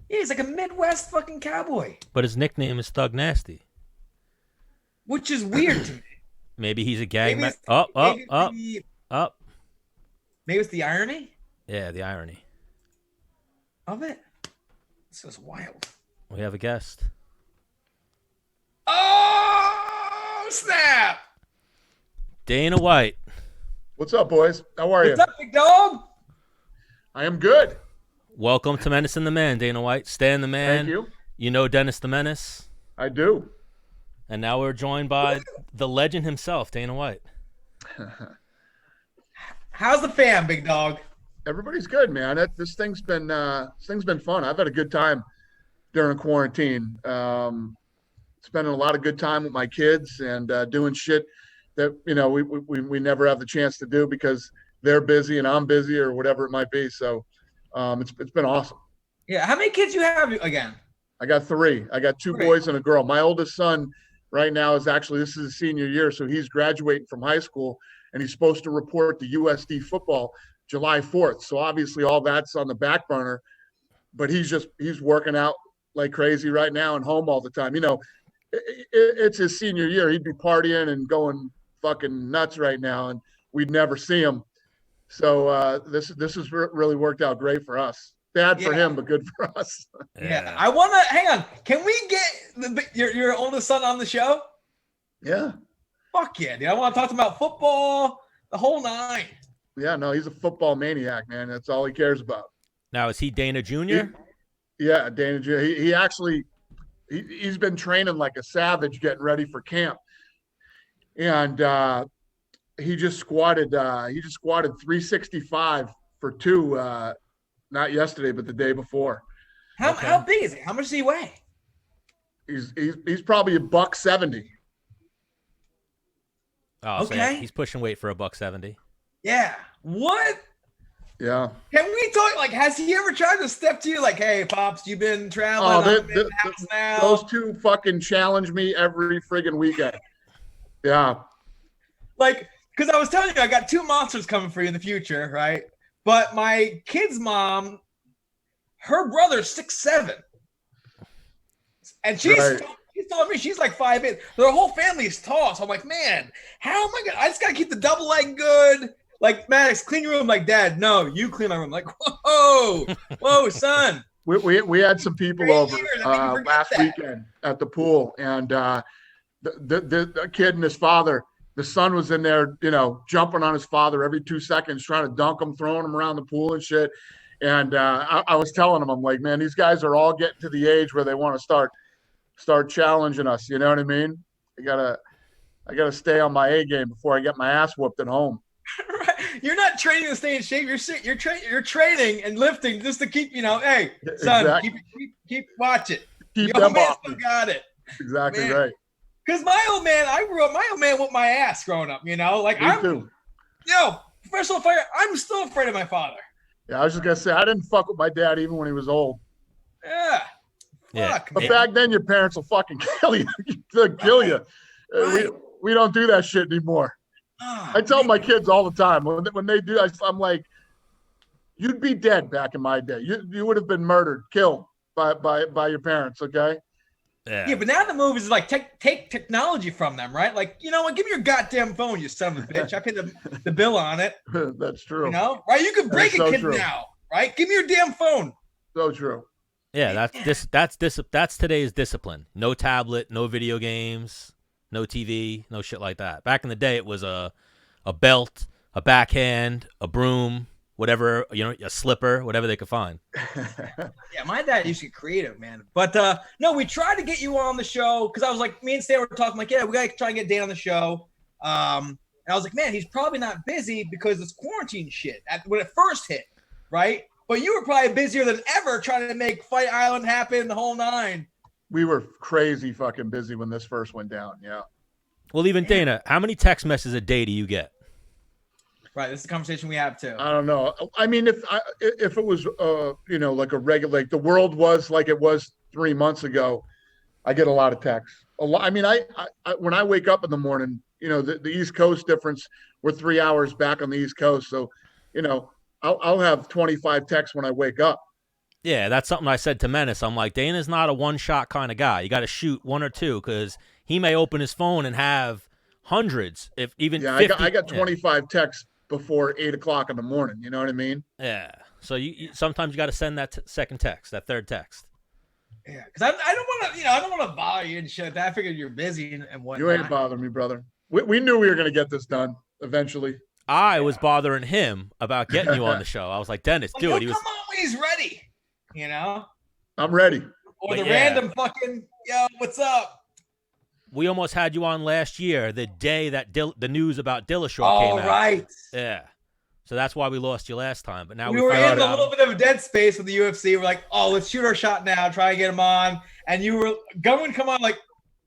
Yeah, he's like a Midwest fucking cowboy, But his nickname is Thug Nasty. which is weird to me. Maybe he's a gang Maybe member. it's Up, up, maybe it's up, the up. maybe it's the irony Yeah, the irony. of it. This is wild. We have a guest. Oh snap! Dana White. What's up, boys? How are What's you? up, big dog? I am good. Welcome to Menace and the Man, Dana White. Stan the Man. Thank you. You know Dennis the Menace. I do. And now we're joined by the legend himself, Dana White. How's the fam, big dog? Everybody's good, man. This thing's been fun. I've had a good time during quarantine. Spending a lot of good time with my kids and doing shit that we never have the chance to do because they're busy and I'm busy or whatever it might be. So it's been awesome. Yeah, how many kids you have again? I got 3. I got 2 Great. boys and a girl. My oldest son right now is actually, this is his senior year, so he's graduating from high school and he's supposed to report to USD football July 4th. So obviously all that's on the back burner, but he's working out like crazy right now and home all the time. It's his senior year. He'd be partying and going fucking nuts right now, and we'd never see him. So this has really worked out great for us. Bad for him, but good for us. Yeah. I want to hang on. Can we get your oldest son on the show? Yeah. Fuck yeah, dude. I want to talk about football, the whole nine. Yeah, no, he's a football maniac, man. That's all he cares about. Now, is he Dana Jr.? Yeah, Dana Jr. He actually he's been training like a savage getting ready for camp. And he just squatted 365 for 2 not yesterday, but the day before. How big is he? How much does he weigh? He's probably $170. Oh, Okay. so yeah, he's pushing weight for $170. Yeah. What? Yeah. Can we talk? Like, has he ever tried to step to you? Like, hey, pops, you've been traveling. I'm in the house now. Those 2 fucking challenge me every friggin' weekend. Yeah. Like, because I was telling you, I got 2 monsters coming for you in the future, right? But my kid's mom, her brother's 6'7", and she's telling me she's like 5'8". Their whole family is tall, so I'm like, man, how am I gonna? I just gotta keep the double leg good. Like, Maddox, clean your room. Like, Dad, no, you clean my room. Like, whoa, son. We had some people over last that. weekend at the pool, and the kid and his father. The son was in there, jumping on his father every 2 seconds, trying to dunk him, throwing him around the pool and shit. And I was telling him, I'm like, man, these guys are all getting to the age where they want to start challenging us. You know what I mean? I gotta stay on my A game before I get my ass whooped at home. Right. You're not training to stay in shape. You're training and lifting just to keep, hey, son, Exactly. keep watch it. Keep Your them man off still me. got it. Exactly Man. right. Because my old man whooped my ass growing up, Like, Me too. Professional fighter, I'm still afraid of my father. Yeah, I was just gonna say I didn't fuck with my dad even when he was old. Yeah. Yeah. Fuck. But Man. back then, your parents will fucking kill you. They'll kill you. Right. We don't do that shit anymore. Oh, I tell man. my kids all the time when they do. I'm like, you'd be dead back in my day. You would have been murdered, killed by your parents. Okay. Yeah, but now the move is like take technology from them, right? Like, you know what? Give me your goddamn phone, you son of a bitch. I paid the bill on it. That's true. Right? You can break That's a so kid true. now, right? Give me your damn phone. So true. Yeah, that's today's discipline. No tablet, no video games, no TV, no shit like that. Back in the day, it was a belt, a backhand, a broom, whatever, a slipper, whatever they could find. Yeah, my dad used to get creative, man. But no, we tried to get you on the show because I was like, me and Stan were talking like, yeah, we gotta try and get Dan on the show. And I was like, man, he's probably not busy because it's quarantine shit when it first hit, right? But you were probably busier than ever trying to make Fight Island happen, the whole nine. We were crazy fucking busy when this first went down. Yeah. Well, even Dana, how many text messages a day do you get? Right, this is a conversation we have too. I don't know. I mean, if it was, like a regular, like the world was like it was 3 months ago, I get a lot of texts. A lot. I mean, I when I wake up in the morning, the East Coast difference, we're 3 hours back on the East Coast, so, I'll have 25 texts when I wake up. Yeah, that's something I said to Menace. I'm like, Dana's not a one-shot kind of guy. You got to shoot one or two because he may open his phone and have hundreds, if even 50. I got 25 texts before 8 o'clock in the morning. You know what I mean? Yeah. So you sometimes you got to send that second text, that third text. Yeah, because I don't want to, I don't want to bother you and shit like that. I figured you're busy and whatnot. You ain't bothering me, brother. We knew we were going to get this done eventually. I was bothering him about getting you on the show. I was like, Dennis, do it. Come on when he's ready. I'm ready. Or the random fucking, yo, what's up? We almost had you on last year, the day that the news about Dillashaw came out. Oh, right. Yeah. So that's why we lost you last time. But now we were in a little bit of a dead space with the UFC. We're like, oh, let's shoot our shot now, try and get him on. And you were going, come on, like,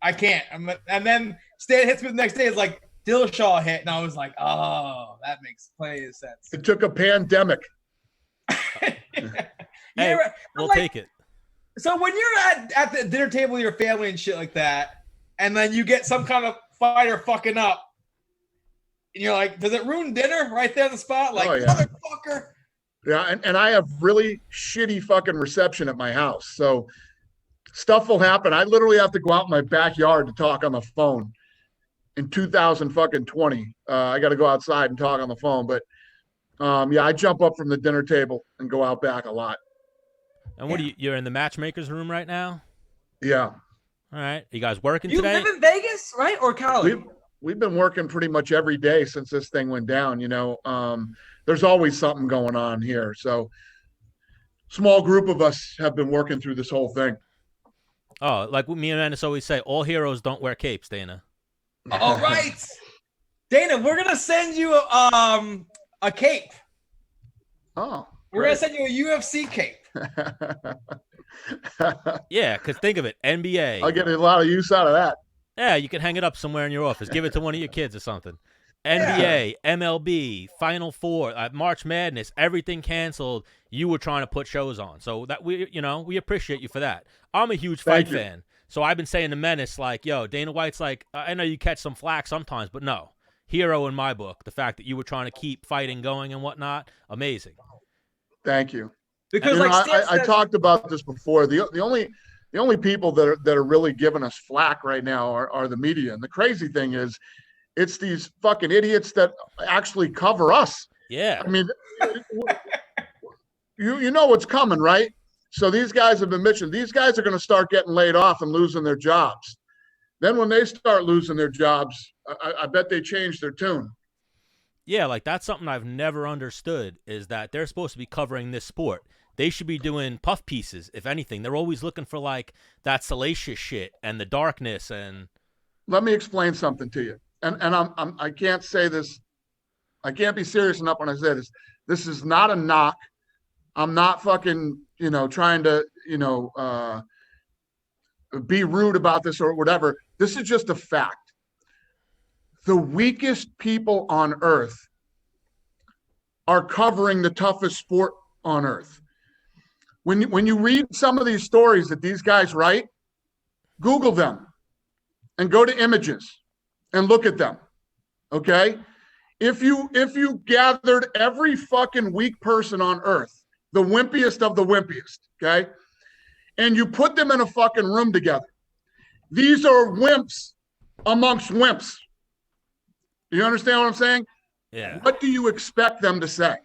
I can't. And then Stan hits me the next day. It's like, Dillashaw hit. And I was like, oh, that makes plenty of sense. It took a pandemic. Hey, we'll take it. So when you're at the dinner table with your family and shit like that, and then you get some kind of fighter fucking up, and you're like, does it ruin dinner right there on the spot? Like, motherfucker. Yeah, and I have really shitty fucking reception at my house. So stuff will happen. I literally have to go out in my backyard to talk on the phone in 2020. I got to go outside and talk on the phone. But, I jump up from the dinner table and go out back a lot. And what you're in the matchmaker's room right now? Yeah. All right. You guys working today? You live in Vegas, right? Or Cali? We've been working pretty much every day since this thing went down. There's always something going on here. So small group of us have been working through this whole thing. Oh, like me and Menace always say, all heroes don't wear capes, Dana. All right. Dana, we're going to send you a cape. Oh. We're going to send you a UFC cape. Yeah, because think of it, NBA. I'll get a lot of use out of that. Yeah, you can hang it up somewhere in your office. Give it to one of your kids or something. NBA, MLB, Final Four, March Madness, everything canceled. You were trying to put shows on. So that we appreciate you for that. I'm a huge fight fan. So I've been saying to Menace, like, yo, Dana White's like, I know you catch some flack sometimes, but no. Hero in my book. The fact that you were trying to keep fighting going and whatnot, amazing. Thank you. Because I talked about this before. The only people that are really giving us flack right now are the media. And the crazy thing is, it's these fucking idiots that actually cover us. Yeah. I mean, you know what's coming, right? So these guys have been mentioned. These guys are going to start getting laid off and losing their jobs. Then when they start losing their jobs, I bet they change their tune. Yeah, like that's something I've never understood is that they're supposed to be covering this sport. They should be doing puff pieces, if anything. They're always looking for like that salacious shit and the darkness. And let me explain something to you. And I can't say this. I can't be serious enough when I say this. This is not a knock. I'm not fucking, trying to, be rude about this or whatever. This is just a fact. The weakest people on earth are covering the toughest sport on earth. When you read some of these stories that these guys write, Google them and go to images and look at them. Okay? If you gathered every fucking weak person on earth, the wimpiest of the wimpiest, okay? And you put them in a fucking room together. These are wimps amongst wimps. You understand what I'm saying? Yeah. What do you expect them to say?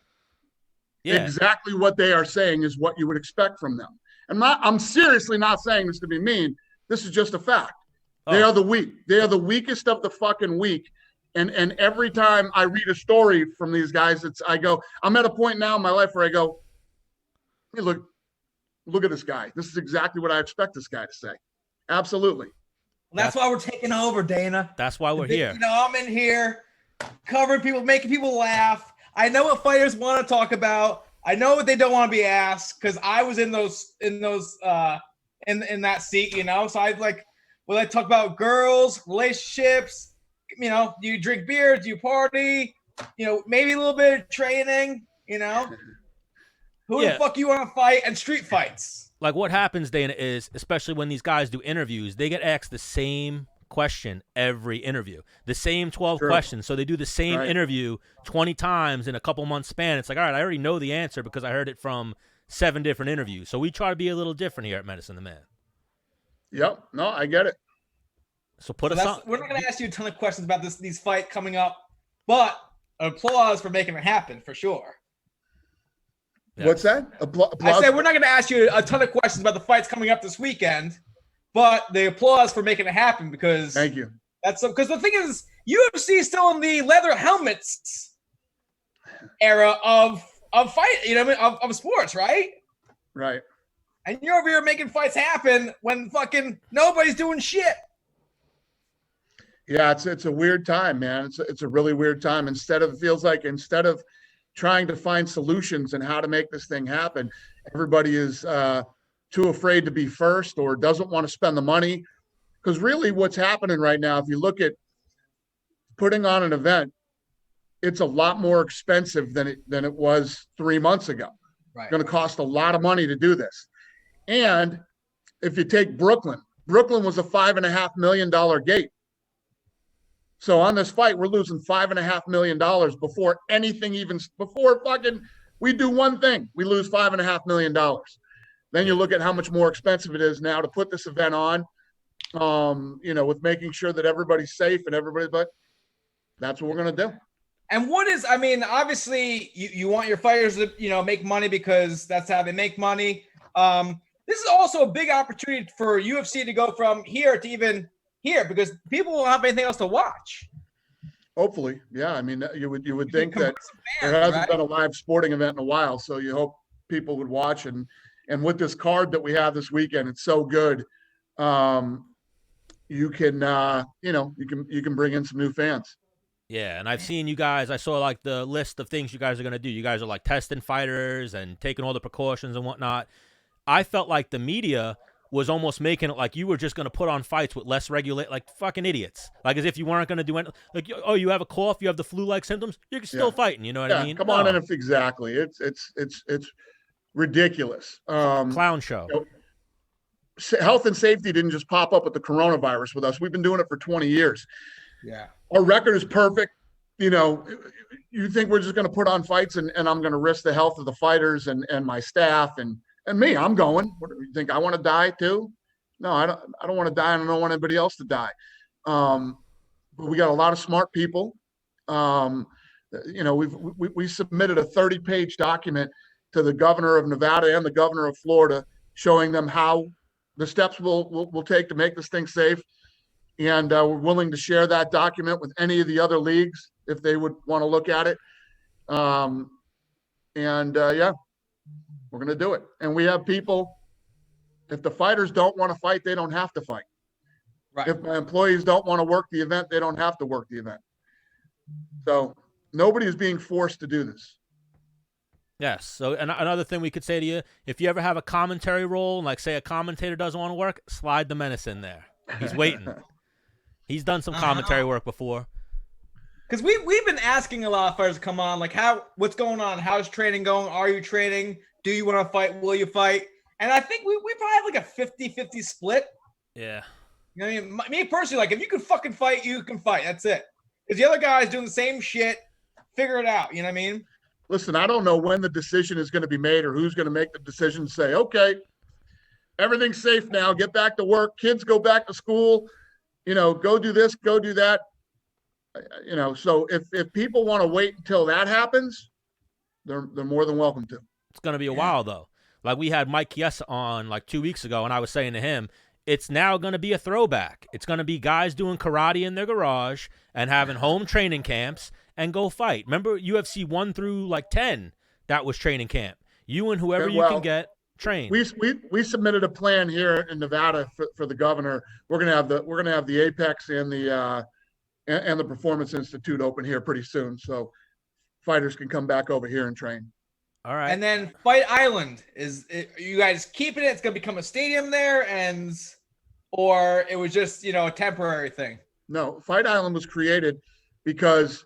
Yeah. Exactly what they are saying is what you would expect from them. And I'm seriously not saying this to be mean. This is just a fact. Oh. They are the weak. They are the weakest of the fucking weak. And every time I read a story from these guys, I'm at a point now in my life where I go, hey, look at this guy. This is exactly what I expect this guy to say. Absolutely. Well, that's why we're taking over, Dana. That's why we're here. I'm in here covering people, making people laugh. I know what fighters want to talk about. I know what they don't want to be asked because I was in that seat, So I when I talk about girls, relationships, do you drink beer? Do you party? Maybe a little bit of training, Who the fuck you want to fight and street fights? Like what happens, Dana, is especially when these guys do interviews, they get asked the same question every interview. The same 12 True. questions. So they do the same Right. interview 20 times in a couple months span. It's like, all right, I already know the answer because I heard it from 7 different interviews. So we try to be a little different here at Menace and the Man. Yep. No, I get it. So put us on. We're not going to ask you a ton of questions about these fight coming up, but applause for making it happen for sure. Yeah. What's that? I said we're not going to ask you a ton of questions about the fights coming up this weekend, but the applause for making it happen because Thank you. that's because the thing is UFC is still in the leather helmets era of fight, you know what I mean, of sports, right? Right. And you're over here making fights happen when fucking nobody's doing shit. Yeah, it's a weird time, man. It's a really weird time. Instead of trying to find solutions and how to make this thing happen, everybody is too afraid to be first or doesn't want to spend the money. Because really what's happening right now, if you look at putting on an event, it's a lot more expensive than it was 3 months ago. Right. It's going to cost a lot of money to do this. And if you take Brooklyn was a $5.5 million gate. So on this fight, we're losing $5.5 million before we do one thing, we lose $5.5 million. Then you look at how much more expensive it is now to put this event on, with making sure that everybody's safe but that's what we're going to do. And obviously you want your fighters to, make money because that's how they make money. This is also a big opportunity for UFC to go from here to even here because people won't have anything else to watch. Hopefully. Yeah. I mean, you would think that fans, there hasn't right? been a live sporting event in a while. So you hope people would watch and with this card that we have this weekend, it's so good. You can bring in some new fans. Yeah, and I've seen you guys. I saw like the list of things you guys are going to do. You guys are like testing fighters and taking all the precautions and whatnot. I felt like the media was almost making it like you were just going to put on fights with less regulate, like fucking idiots. Like as if you weren't going to do anything. Like, oh, you have a cough, you have the flu-like symptoms, you're still fighting. You know what I mean? Come on, and if exactly, it's ridiculous. Clown show. Health and safety didn't just pop up with the coronavirus with us. We've been doing it for 20 years. Yeah. Our record is perfect. You think we're just going to put on fights and I'm going to risk the health of the fighters and my staff and me. I'm going. What do you think? I want to die too? No, I don't want to die, and I don't want anybody else to die. But we got a lot of smart people. We submitted a 30-page document to the governor of Nevada and the governor of Florida, showing them how the steps we'll take to make this thing safe. And we're willing to share that document with any of the other leagues if they would want to look at it. We're going to do it. And we have people, if the fighters don't want to fight, they don't have to fight. Right. If my employees don't want to work the event, they don't have to work the event. So nobody is being forced to do this. Yes. So another thing we could say to you, if you ever have a commentary role, like say a commentator doesn't want to work, slide the Menace in there. He's waiting. He's done some commentary work before. Because we've been asking a lot of fighters to come on, like what's going on? How's training going? Are you training? Do you want to fight? Will you fight? And I think we probably have like a 50-50 split. Yeah. You know what I mean? Me personally, like if you can fucking fight, you can fight. That's it. Because the other guy's doing the same shit. Figure it out. You know what I mean? Listen, I don't know when the decision is going to be made or who's going to make the decision to say, okay, everything's safe now. Get back to work. Kids go back to school. Go do this, go do that. So if people want to wait until that happens, they're more than welcome to. It's going to be a while, though. Like we had Mike Chiesa on like 2 weeks ago, and I was saying to him, it's now going to be a throwback. It's going to be guys doing karate in their garage and having home training camps and go fight. Remember UFC 1 through like 10, that was training camp. You and whoever you can get trained. We submitted a plan here in Nevada for the governor. We're going to have the Apex and the Performance Institute open here pretty soon, so fighters can come back over here and train. All right. And then Fight Island are you guys keeping it? It's going to become a stadium there, or it was just a temporary thing. No, Fight Island was created because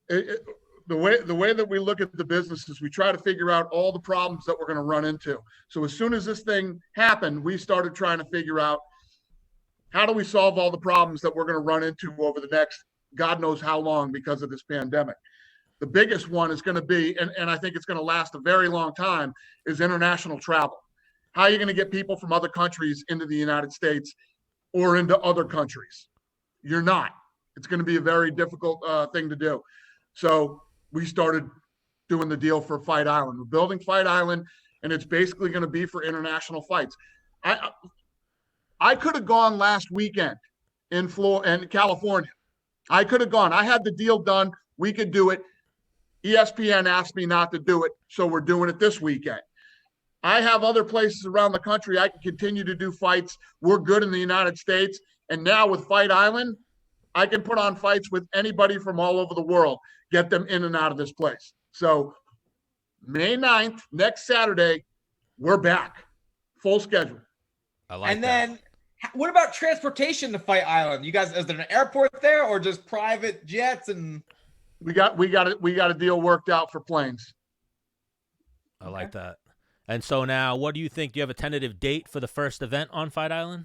the way that we look at the business is we try to figure out all the problems that we're going to run into. So as soon as this thing happened, we started trying to figure out how do we solve all the problems that we're going to run into over the next God knows how long because of this pandemic? The biggest one is going to be, and I think it's going to last a very long time, is international travel. How are you going to get people from other countries into the United States or into other countries? You're not. It's going to be a very difficult thing to do. So we started doing the deal for Fight Island. We're building Fight Island, and it's basically going to be for international fights. I could have gone last weekend in California. I could have gone. I had the deal done. We could do it. ESPN asked me not to do it, so we're doing it this weekend. I have other places around the country I can continue to do fights. We're good in the United States. And now with Fight Island, I can put on fights with anybody from all over the world, get them in and out of this place. So May 9th, next Saturday, we're back. Full schedule. I like and that. then what about transportation to Fight Island? You guys, is there an airport there or just private jets? And we got a deal worked out for planes. I like that. And so now, what do you think? Do you have a tentative date for the first event on Fight Island?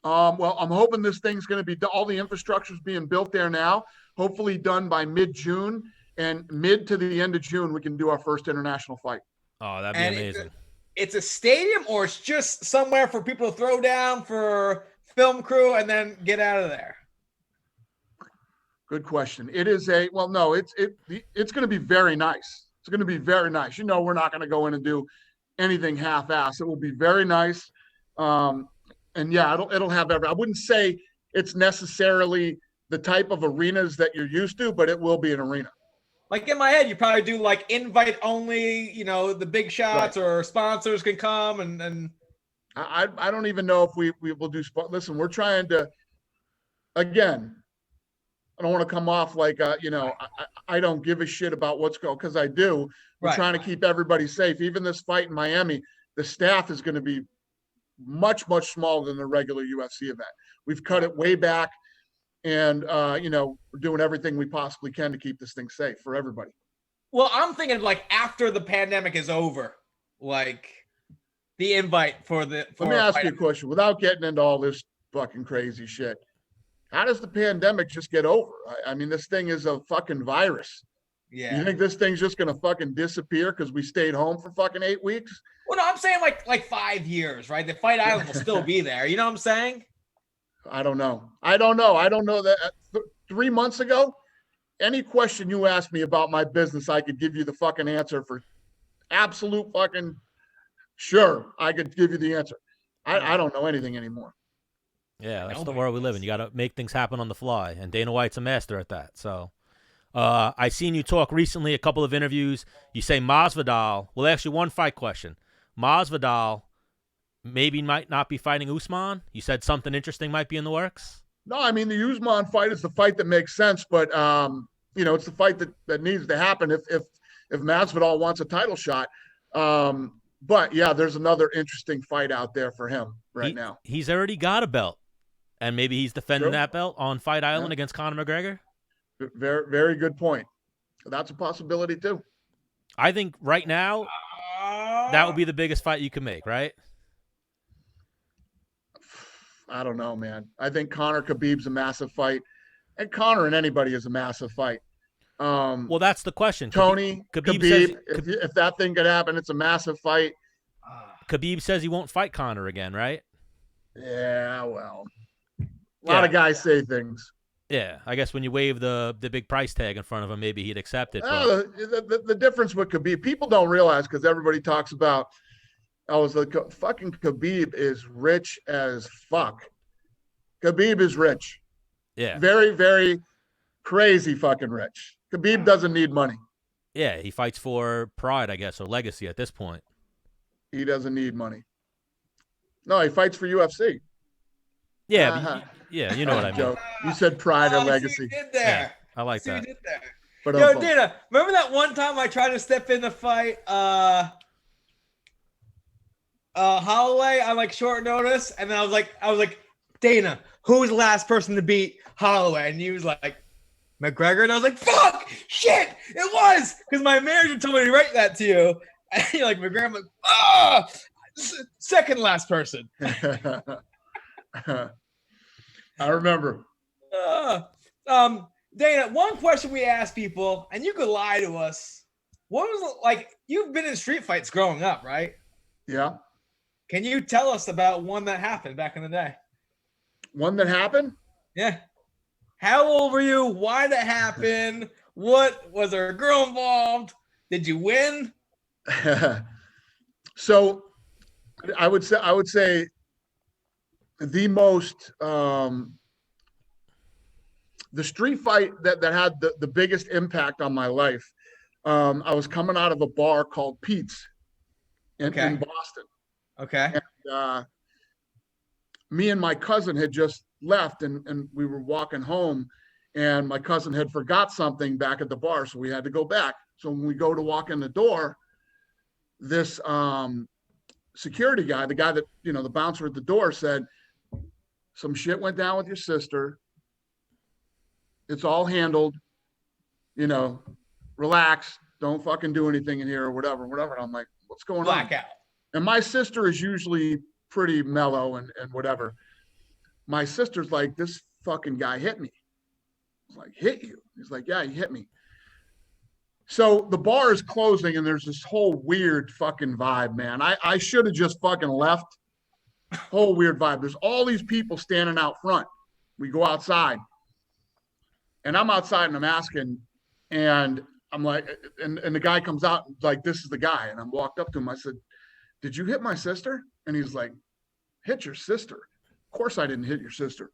Well, I'm hoping this thing's going to be, all the infrastructure's being built there now, hopefully done by mid-June, and mid to the end of June, we can do our first international fight. Oh, that'd be amazing. It's a stadium, or it's just somewhere for people to throw down for film crew and then get out of there? Good question. It is it's going to be very nice. It's going to be very nice. You know, we're not going to go in and do anything half-assed. It will be very nice. And yeah, it'll have I wouldn't say it's necessarily the type of arenas that you're used to, but it will be an arena. Like in my head, you probably do like invite only, you know, the big shots, right, or sponsors can come and I don't even know if we will do listen, we're trying to, again, I don't want to come off like I don't give a shit about what's going, because I do. We're trying to keep everybody safe. Even this fight in Miami, the staff is going to be much, much smaller than the regular UFC event. We've cut it way back, and we're doing everything we possibly can to keep this thing safe for everybody. Well, I'm thinking like after the pandemic is over, like the invite for the. Let me ask you a question without getting into all this fucking crazy shit. How does the pandemic just get over? I mean, this thing is a fucking virus. Yeah. You think this thing's just going to fucking disappear because we stayed home for fucking 8 weeks? Well, no, I'm saying like 5 years, right? The Fight Island will still be there. You know what I'm saying? I don't know. I don't know that 3 months ago, any question you asked me about my business, I could give you the fucking answer for absolute fucking sure. I could give you the answer. I don't know anything anymore. Yeah, that's the world we live in. You got to make things happen on the fly, and Dana White's a master at that. So, I seen you talk recently, a couple of interviews. You say Masvidal. Well, actually, one fight question. Masvidal maybe might not be fighting Usman. You said something interesting might be in the works. No, I mean, the Usman fight is the fight that makes sense, but it's the fight that needs to happen if Masvidal wants a title shot. But yeah, there's another interesting fight out there for him now. He's already got a belt. And maybe he's defending that belt on Fight Island against Conor McGregor? Very, very good point. That's a possibility, too. I think right now, that would be the biggest fight you can make, right? I don't know, man. I think Khabib's a massive fight. And Conor and anybody is a massive fight. Well, that's the question. Khabib says, if that thing could happen, it's a massive fight. Khabib says he won't fight Conor again, right? Yeah, well. A lot of guys say things. Yeah, I guess when you wave the big price tag in front of him, maybe he'd accept it. The difference with Khabib, people don't realize, because everybody talks about, fucking Khabib is rich as fuck. Khabib is rich. Yeah. Very, very crazy fucking rich. Khabib doesn't need money. Yeah, he fights for pride, I guess, or legacy at this point. He doesn't need money. No, he fights for UFC. Yeah, yeah, you know what I mean. Joke. You said pride or legacy. You did there. Yeah, I like that. You did there. But Yo, Dana, remember that one time I tried to step in the fight Holloway on like short notice, and then I was like, Dana, who was the last person to beat Holloway? And he was like, McGregor, and I was like, fuck, shit, it was, because my manager told me to write that to you, and you're like, McGregor, I'm like, second last person. I remember. Dana, one question we ask people, and you could lie to us. What was it like? You've been in street fights growing up, right? Yeah. Can you tell us about one that happened back in the day? One that happened? Yeah. How old were you? Why did that happen? What was there a girl involved? Did you win? So I would say the most the street fight that had the biggest impact on my life. I was coming out of a bar called Pete's in Boston. Okay. And me and my cousin had just left and we were walking home, and my cousin had forgot something back at the bar, so we had to go back. So when we go to walk in the door, this security guy, the guy that, the bouncer at the door, said, some shit went down with your sister. It's all handled, relax. Don't fucking do anything in here or whatever. And I'm like, what's going on? Blackout. And my sister is usually pretty mellow and whatever. My sister's like, this fucking guy hit me. I was like, hit you? He's like, yeah, he hit me. So the bar is closing and there's this whole weird fucking vibe, man. I should have just fucking left. Whole weird vibe. There's all these people standing out front. We go outside. And I'm outside and I'm asking, and I'm like, and the guy comes out and like, this is the guy. And I walked up to him. I said, did you hit my sister? And he's like, hit your sister? Of course I didn't hit your sister.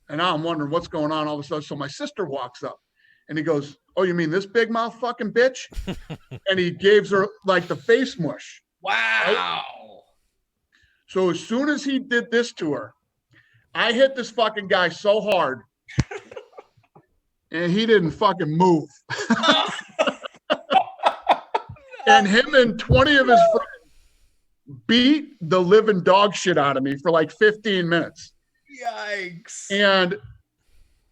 And now I'm wondering what's going on all of a sudden. So my sister walks up and he goes, oh, you mean this big mouth fucking bitch? And he gives her like the face mush. Wow. Right? So as soon as he did this to her, I hit this fucking guy so hard and he didn't fucking move. And him and 20 of his friends beat the living dog shit out of me for like 15 minutes. Yikes. And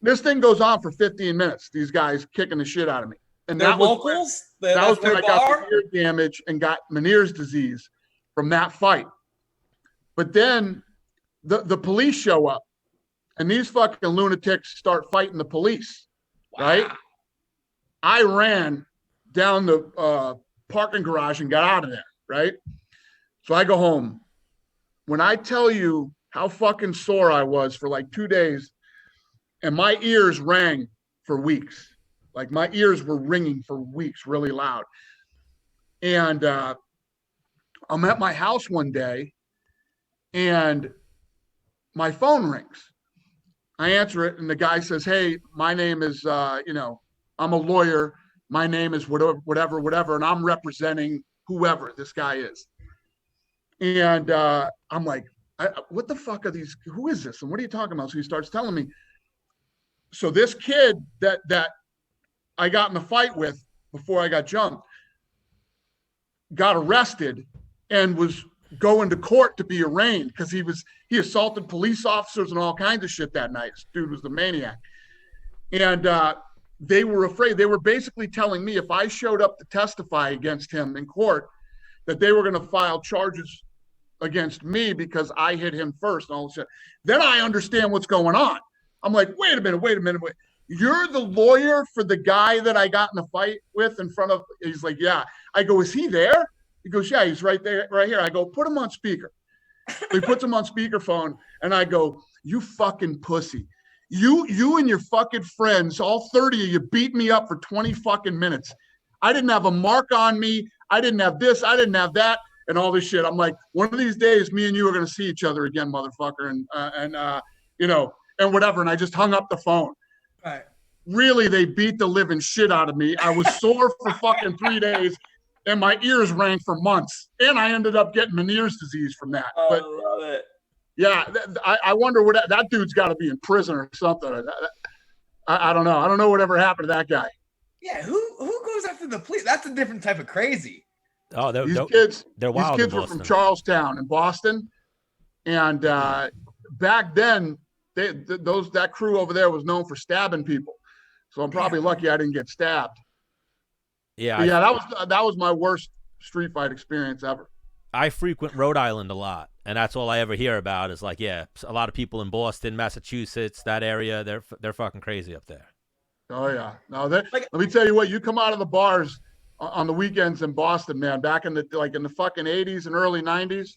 this thing goes on for 15 minutes, these guys kicking the shit out of me. And They're that was locals? that was when I got the ear damage and got Meniere's disease from that fight. But then the police show up and these fucking lunatics start fighting the police, right? I ran down the parking garage and got out of there, right? So I go home. When I tell you how fucking sore I was for like 2 days, and my ears rang for weeks. Like my ears were ringing for weeks, really loud. And I'm at my house one day and my phone rings. I answer it and the guy says, hey, my name is, I'm a lawyer. My name is whatever. And I'm representing whoever this guy is. And I'm like, what the fuck are these? Who is this? And what are you talking about? So he starts telling me. So this kid that I got in a fight with before I got jumped got arrested and was going to court to be arraigned because he assaulted police officers and all kinds of shit that night. This dude was the maniac. And they were afraid. They were basically telling me if I showed up to testify against him in court, that they were going to file charges against me because I hit him first and all this shit. Then I understand what's going on. I'm like, wait a minute. You're the lawyer for the guy that I got in a fight with in front of, he's like, yeah. I go, is he there? He goes, yeah, he's right there, right here. I go, put him on speaker. So he puts him on speakerphone and I go, you fucking pussy. You and your fucking friends, all 30 of you beat me up for 20 fucking minutes. I didn't have a mark on me. I didn't have this. I didn't have that and all this shit. I'm like, one of these days, me and you are going to see each other again, motherfucker. And whatever. And I just hung up the phone. Right. Really, they beat the living shit out of me. I was sore for fucking 3 days and my ears rang for months. And I ended up getting Meniere's disease from that. Oh, but I love it. yeah, I wonder what that dude's got to be in prison or something. I don't know. I don't know whatever happened to that guy. Yeah, who goes after the police? That's a different type of crazy. Oh, they're they're wild. These kids were from Charlestown in Boston, and back then, that crew over there was known for stabbing people. So I'm probably lucky I didn't get stabbed. Yeah, But yeah, that was my worst street fight experience ever. I frequent Rhode Island a lot, and that's all I ever hear about is like, yeah, a lot of people in Boston, Massachusetts, that area, they're fucking crazy up there. Oh yeah. No, let me tell you what. You come out of the bars on the weekends in Boston, man. Back in the fucking 80s and early 90s,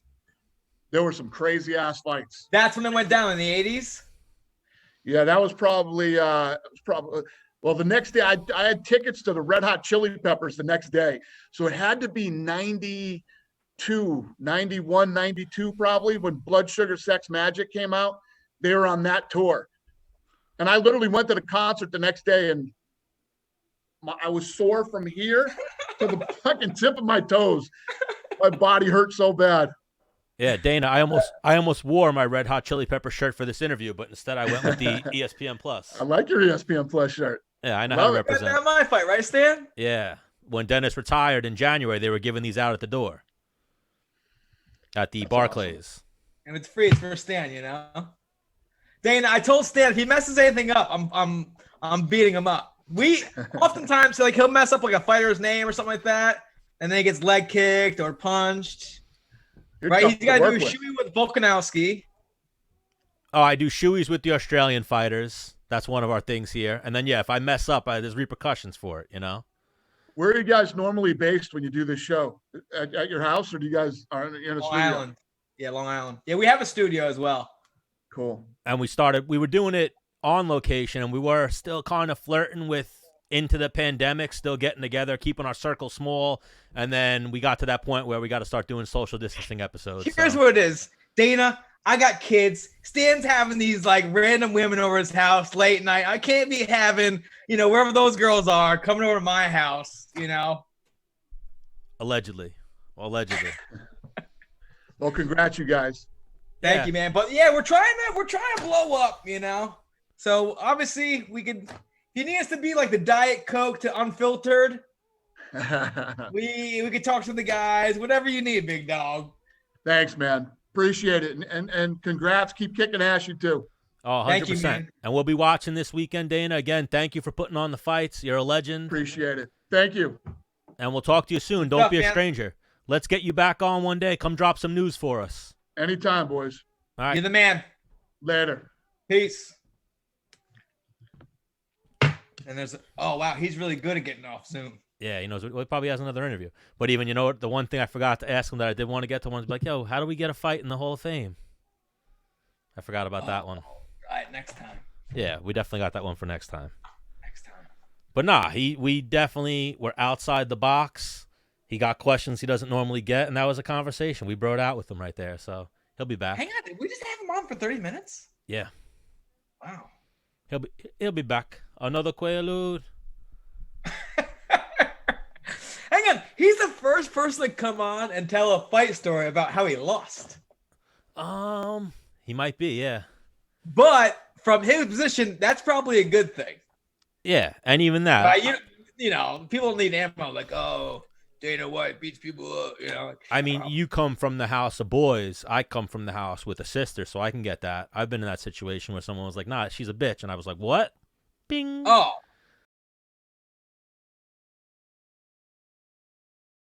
there were some crazy ass fights. That's when it went down in the 80s. Yeah, that was probably well, the next day I had tickets to the Red Hot Chili Peppers the next day. So it had to be 92, 91, 92 probably when Blood Sugar Sex Magic came out. They were on that tour. And I literally went to the concert the next day and I was sore from here to the fucking tip of my toes. My body hurt so bad. Yeah, Dana, I almost wore my Red Hot Chili Pepper shirt for this interview, but instead I went with the ESPN Plus. I like your ESPN Plus shirt. Yeah, I know how to represent. That's my fight, right, Stan? Yeah. When Dennis retired in January, they were giving these out at the door. At the Barclays. Awesome. And it's free. It's for Stan, you know? Dana, I told Stan if he messes anything up, I'm beating him up. We oftentimes like he'll mess up like a fighter's name or something like that, and then he gets leg kicked or punched. Right? He's got to do a shoey with Volkanovski. Oh, I do shoeys with the Australian fighters. That's one of our things here. And then, yeah, if I mess up, there's repercussions for it, you know? Where are you guys normally based when you do this show? At your house, or do you guys are in a studio? Long Island. Yeah, Long Island. Yeah, we have a studio as well. Cool. And we were doing it on location, and we were still kind of flirting with into the pandemic, still getting together, keeping our circle small. And then we got to that point where we got to start doing social distancing episodes. Here's what it is. Dana, I got kids. Stan's having these like random women over his house late night. I can't be having, wherever those girls are coming over to my house, Allegedly. Well, congrats, you guys. Thank you, man. But yeah, we're trying to blow up, So obviously we could, if you need us to be like the Diet Coke to unfiltered, we could talk to the guys, whatever you need, big dog. Thanks, man. Appreciate it. And congrats. Keep kicking ass, you too. Oh, 100%. Thank you, man. And we'll be watching this weekend, Dana. Again, thank you for putting on the fights. You're a legend. Appreciate it. Thank you. And we'll talk to you soon. Don't be a stranger. Let's get you back on one day. Come drop some news for us. Anytime, boys. All right. You're the man. Later. Peace. And wow, he's really good at getting off Zoom. Yeah, he knows. He probably has another interview. But even, the one thing I forgot to ask him that I did want to get to was like, yo, how do we get a fight in the Hall of Fame? I forgot about that one. All right, next time. Yeah, we definitely got that one for next time. Next time. But nah, we definitely were outside the box. He got questions he doesn't normally get, and that was a conversation. We broed out with him right there, so he'll be back. Hang on, did we just have him on for 30 minutes? Yeah. Wow. He'll be back. Another Quaalude. Hang on, he's the first person to come on and tell a fight story about how he lost. He might be, yeah. But from his position, that's probably a good thing. Yeah, and even that. Right, people need ammo. Like, oh, Dana White beats people up. I mean, you come from the house of boys. I come from the house with a sister, so I can get that. I've been in that situation where someone was like, "Nah, she's a bitch," and I was like, "What?" Bing. Oh,